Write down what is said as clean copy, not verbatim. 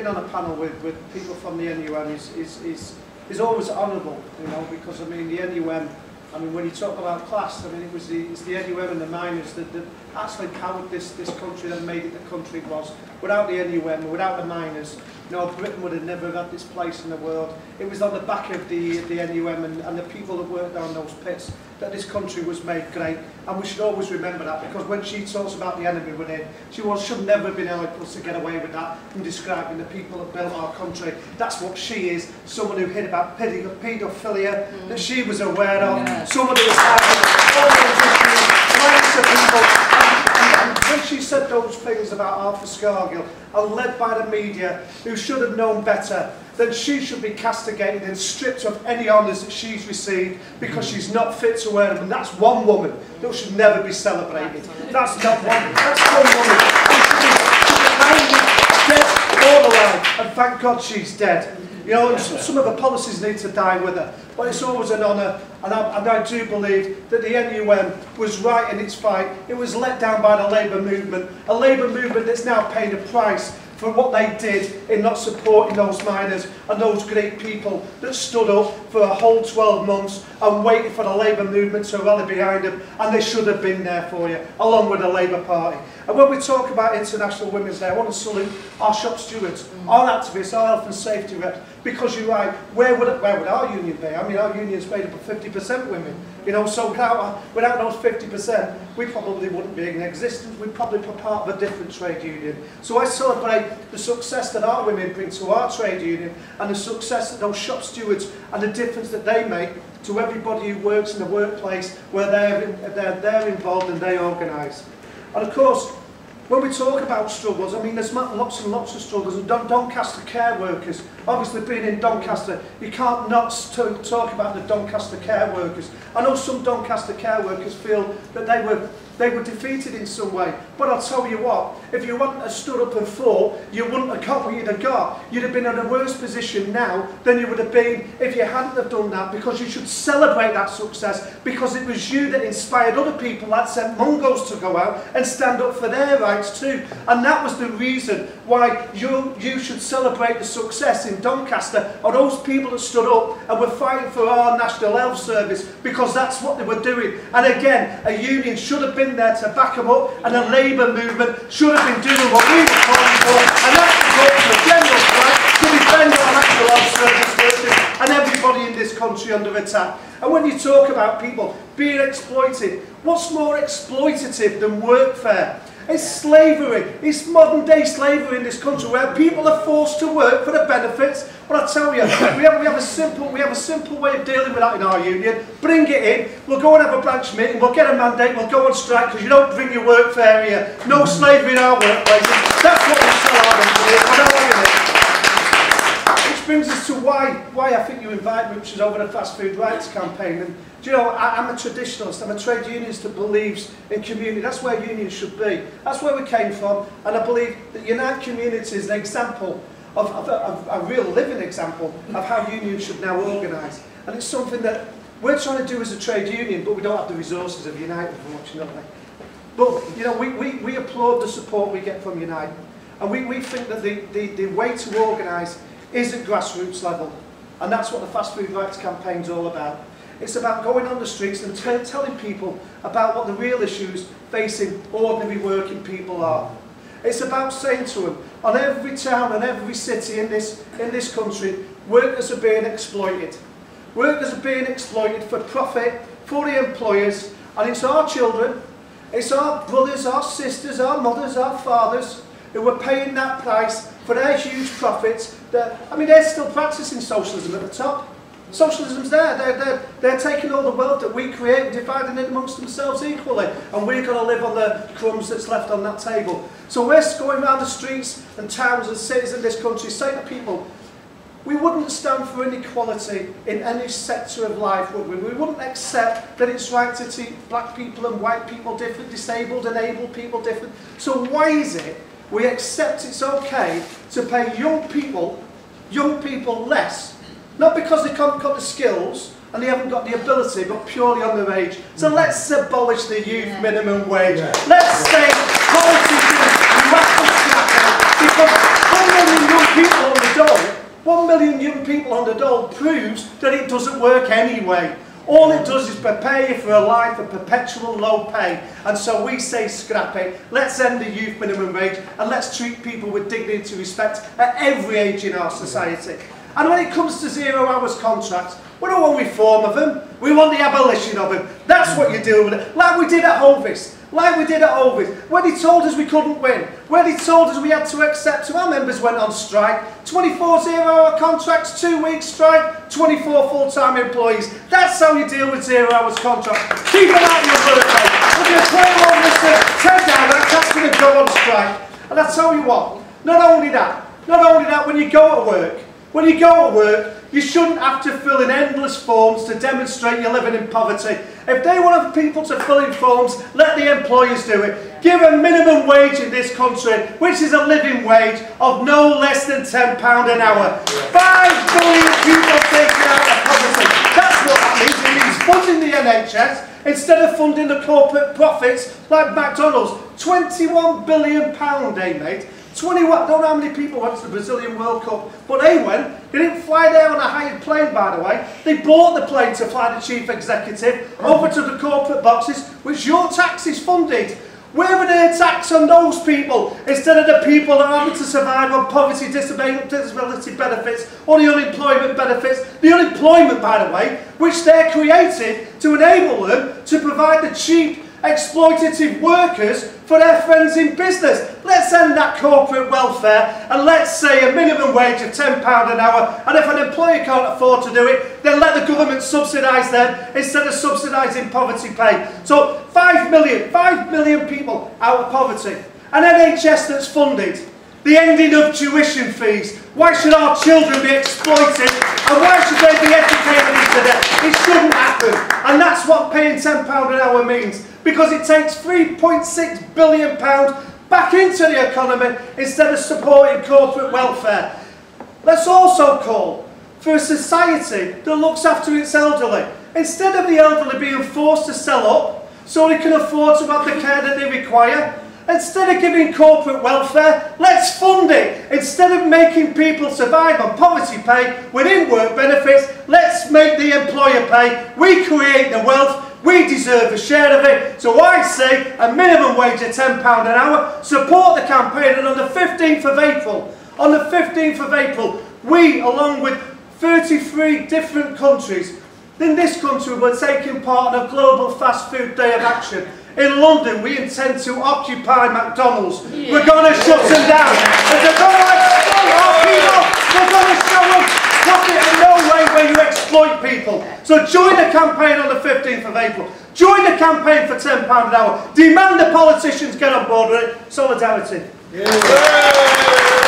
being on a panel with people from the NUM is always honourable, you know, because I mean the NUM, I mean when you talk about class, I mean it's the NUM and the miners that actually powered this country and made it the country it was. Without the NUM, without the miners, you know, Britain would have never had this place in the world. It was on the back of the NUM and the people that worked down those pits that this country was made great. And we should always remember that, because when she talks about the enemy within, should never have been able to get away with that in describing the people that built our country. That's what she is, someone who hid about paedophilia, that she was aware of, someone who was having all those issues, lots of people. And when she said those things about Arthur Scargill, and led by the media, who should have known better, then she should be castigated and stripped of any honours that she's received because she's not fit to wear them. And that's one woman that should never be celebrated. That's not one. That's one woman. She's dead or alive, and thank God she's dead. You know, and some of the policies need to die with her. But it's always an honour, and I do believe that the NUM was right in its fight. It was let down by the Labour movement, a Labour movement that's now paying a price for what they did in not supporting those miners and those great people that stood up for a whole 12 months and waited for the Labour movement to rally behind them, and they should have been there for you, along with the Labour Party. And when we talk about International Women's Day, I want to salute our shop stewards, our activists, our health and safety reps, because you're right, where would our union be? I mean, our union's made up of 50% women, you know, so without those 50%, we probably wouldn't be in existence. We'd probably be part of a different trade union. So I celebrate the success that our women bring to our trade union, and the success that those shop stewards and the difference that they make to everybody who works in the workplace where they're involved and they organise. And of course, when we talk about struggles, I mean there's lots and lots of struggles. And Doncaster care workers, obviously being in Doncaster, you can't not talk about the Doncaster care workers. I know some Doncaster care workers feel that they were defeated in some way. But I'll tell you what, if you hadn't have stood up and fought, you wouldn't have got what you'd have got. You'd have been in a worse position now than you would have been if you hadn't have done that, because you should celebrate that success, because it was you that inspired other people like St Mungo's to go out and stand up for their rights too. And that was the reason why you should celebrate the success in Doncaster of those people that stood up and were fighting for our National Health Service, because that's what they were doing. And again, a union should have been there to back them up, and a Labour movement should have been doing what we were calling for, and that's to go to the general strike to defend our National Health Service workers and everybody in this country under attack. And when you talk about people being exploited, what's more exploitative than workfare? It's slavery. It's modern day slavery in this country, where people are forced to work for the benefits. But I tell you, we have a simple way of dealing with that in our union. Bring it in. We'll go and have a branch meeting. We'll get a mandate. We'll go on strike because you don't bring your workfare here. No slavery in our workplaces. That's what we tell our employees. Which brings us to why I think you invite me, which is over the fast food rights campaign. And do you know, I'm a traditionalist. I'm a trade unionist that believes in community. That's where unions should be. That's where we came from. And I believe that Unite Community is an example of a real living example of how unions should now organise. And it's something that we're trying to do as a trade union, but we don't have the resources of Unite, unfortunately. But you know, we applaud the support we get from Unite. And we think that the way to organise is at grassroots level. And that's what the Fast Food Rights campaign is all about. It's about going on the streets and telling people about what the real issues facing ordinary working people are. It's about saying to them, on every town and every city in this country, workers are being exploited. Workers are being exploited for profit, for the employers, and it's our children, it's our brothers, our sisters, our mothers, our fathers, who are paying that price for their huge profits. I mean, they're still practicing socialism at the top. Socialism's there. They're taking all the wealth that we create and dividing it amongst themselves equally, and we're going to live on the crumbs that's left on that table. So we're going around the streets and towns and cities in this country saying to people, we wouldn't stand for inequality in any sector of life, would we? We wouldn't accept that it's right to treat black people and white people different, disabled and able people different. So why is it we accept it's okay to pay young people less? Not because they haven't got the skills and they haven't got the ability, but purely on their age. So let's abolish the youth minimum wage. Let's say politicians, because how many young people young people on the dole proves that it doesn't work anyway. All it does is prepare you for a life of perpetual low pay. And so we say scrap it. Let's end the youth minimum wage and let's treat people with dignity and respect at every age in our society. And when it comes to 0 hours contracts, we don't want reform of them. We want the abolition of them. That's what you do with it. Like we did at Hovis. Like we did at Hovis. When they told us we couldn't win. When they told us we had to accept. So our members went on strike. 24 0-hour contracts, 2 weeks strike, 24 full-time employees. That's how you deal with 0 hours contracts. Keep an eye on your birthday. If you play along with Ted down, that's going to go on strike. And I tell you what, not only that, when you go to work, you shouldn't have to fill in endless forms to demonstrate you're living in poverty. If they want people to fill in forms, let the employers do it. Give a minimum wage in this country, which is a living wage of no less than £10 an hour. 5 billion people taken out of poverty. That's what that means. It means funding the NHS instead of funding the corporate profits like McDonald's. £21 billion, eh, mate? 21, I don't know how many people went to the Brazilian World Cup, but they went. They didn't fly there on a hired plane, by the way. They bought the plane to fly the chief executive over to the corporate boxes, which your taxes funded. Where are their tax on those people instead of the people that are having to survive on poverty, disability benefits, or the unemployment benefits? The unemployment, by the way, which they're created to enable them to provide the cheap, exploitative workers for their friends in business. Let's end that corporate welfare and let's say a minimum wage of £10 an hour, and if an employer can't afford to do it, then let the government subsidise them instead of subsidising poverty pay. So 5 million people out of poverty, an NHS that's funded, the ending of tuition fees. Why should our children be exploited and why should they be educated into debt? It shouldn't happen, and that's what paying £10 an hour means, because it takes £3.6 billion back into the economy instead of supporting corporate welfare. Let's also call for a society that looks after its elderly. Instead of the elderly being forced to sell up so they can afford to have the care that they require, instead of giving corporate welfare, let's fund it. Instead of making people survive on poverty pay within work benefits, let's make the employer pay. We create the wealth. We deserve a share of it. So I say a minimum wage of £10 an hour. Support the campaign, and on the 15th of April, we, along with 33 different countries in this country, we're taking part in a global fast food day of action. In London, we intend to occupy McDonald's. Yeah. We're going to shut them down. And they're going to exploit our people. We're going to show them profit in no way where you exploit people. So join the campaign on the 15th of April. Join the campaign for £10 an hour. Demand the politicians get on board with it. Solidarity. Yeah.